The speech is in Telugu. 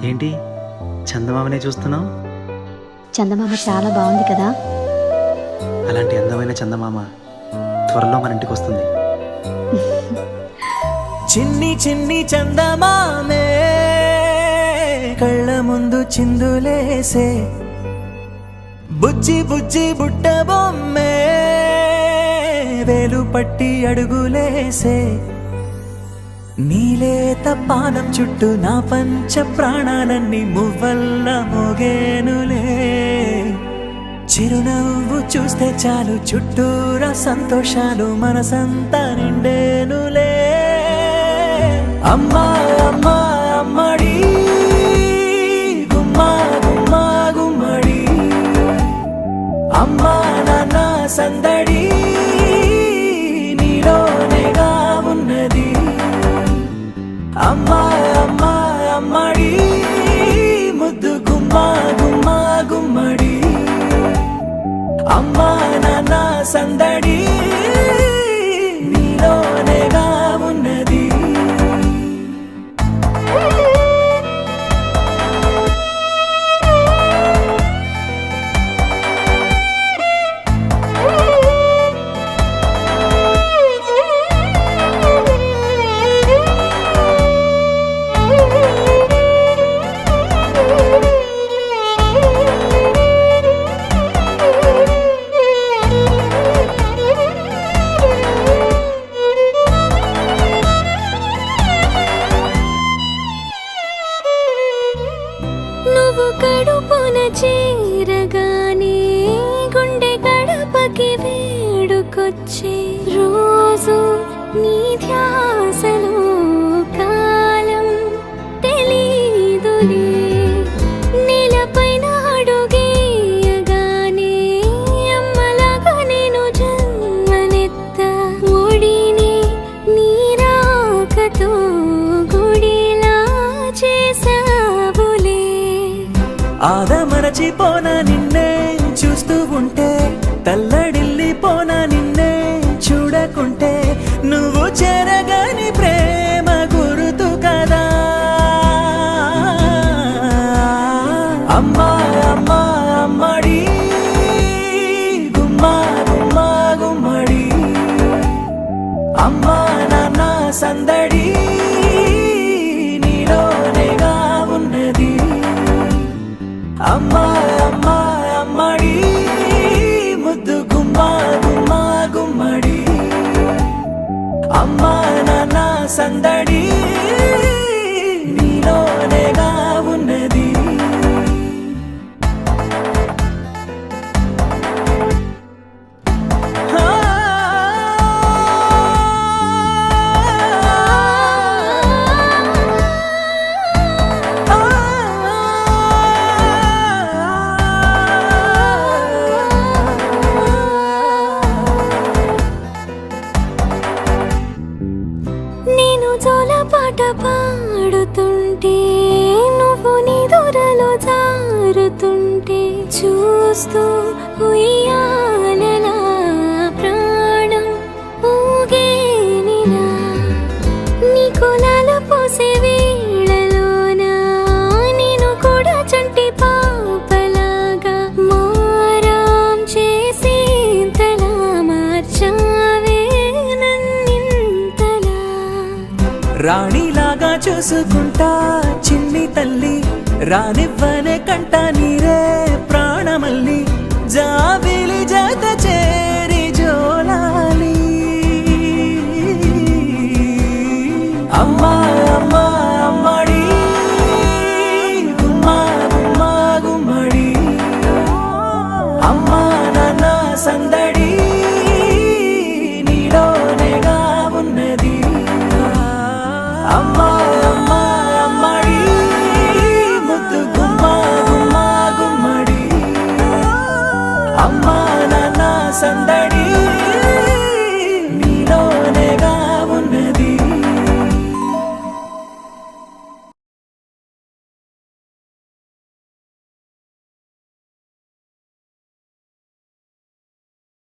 ఏంటి చందమామనే చూస్తున్నావు? చందమామ చాలా బాగుంది కదా. అలాంటి అందమైన చందమామ త్వరలో మన ఇంటికి వస్తుంది. చిన్ని చిన్ని చందమామే కళ్ళ ముందు చిందులేసే, బుజ్జి బుజ్జి బుట్ట బొమ్మే వేలు పట్టి అడుగులేసే, నీలేత పానం చుట్టూ నా పంచ ప్రాణాలన్నీ మువ్వల్ల మోగేనులే. చిరునవ్వు చూస్తే చాలు చుట్టూరా సంతోషాలు మనసంతా నిండేనులే. అమ్మా అమ్మా అమ్మడి గుమ్మా గుమ్మా గుమ్మడి, అమ్మా నాన్న సందడి నీలోనేగా ఉన్నది. అమ్మా అమ్మా అమ్మడి ముద్దు గుమ్మా గుమ్మా గుమ్మడి, అమ్మా నాన్న సందడి నీలోనేగా ఉన్నది. నువ్వు కడుపున చేరగానే గుండె గడపకి వేడుకొచ్చే, రోజు నీ ధ్యాసలో కాలం తెలీదులే. నేలపైన అడుగేయగానే అమ్మలాగా నేను జన్మనెత్త, ఒడిని నీ రాకతో గుడిలా చేసావులే. ఆదమరచిపోనా నిన్నే చూస్తూ ఉంటే, తల్లడిల్లిపోనా నిన్నే చూడకుంటే, నువ్వు చెరగని ప్రేమ గురుతు కదా. అమ్మా అమ్మా అమ్మడి గుమ్మా గుమ్మా గుమ్మడి, అమ్మా నాన్న సందడి నీలోనేగా ఉన్నది. అమ్మా అమ్మా అమ్మడి ముద్దు గుమ్మా గుమ్మా గుమ్మడి, అమ్మా నాన్న సందడి నీలోనేగా ఉన్నది. నేను జోలపాట పాడుతుంటే, నువ్వు నీ దూరలో జారుతుంటే, చూస్తూ ఉయ్యాలలా ప్రాణం ఊగేనిలా. నీ కులాల పోసే వేళలోన నేను కూడా చంటి పాపలాగా మారాం చేసేంతలా మార్చావే నన్నింతలా. రాణిలాగా చూసుకుంటా చిన్ని తల్లి, రానివ్వనే కంట నీరే ప్రాణమల్లి, జాబిలి జత చేరి జోలాలి. అమ్మా అమ్మా అమ్మడి గుమ్మా గుమ్మా గుమ్మడి, అమ్మా నాన్న సందడి నీలోనేగా ఉన్నది. అమ్మా అమ్మా అమ్మడి ముద్దు గుమ్మా గుమ్మా గుమ్మడి, అమ్మా నాన్న సందడి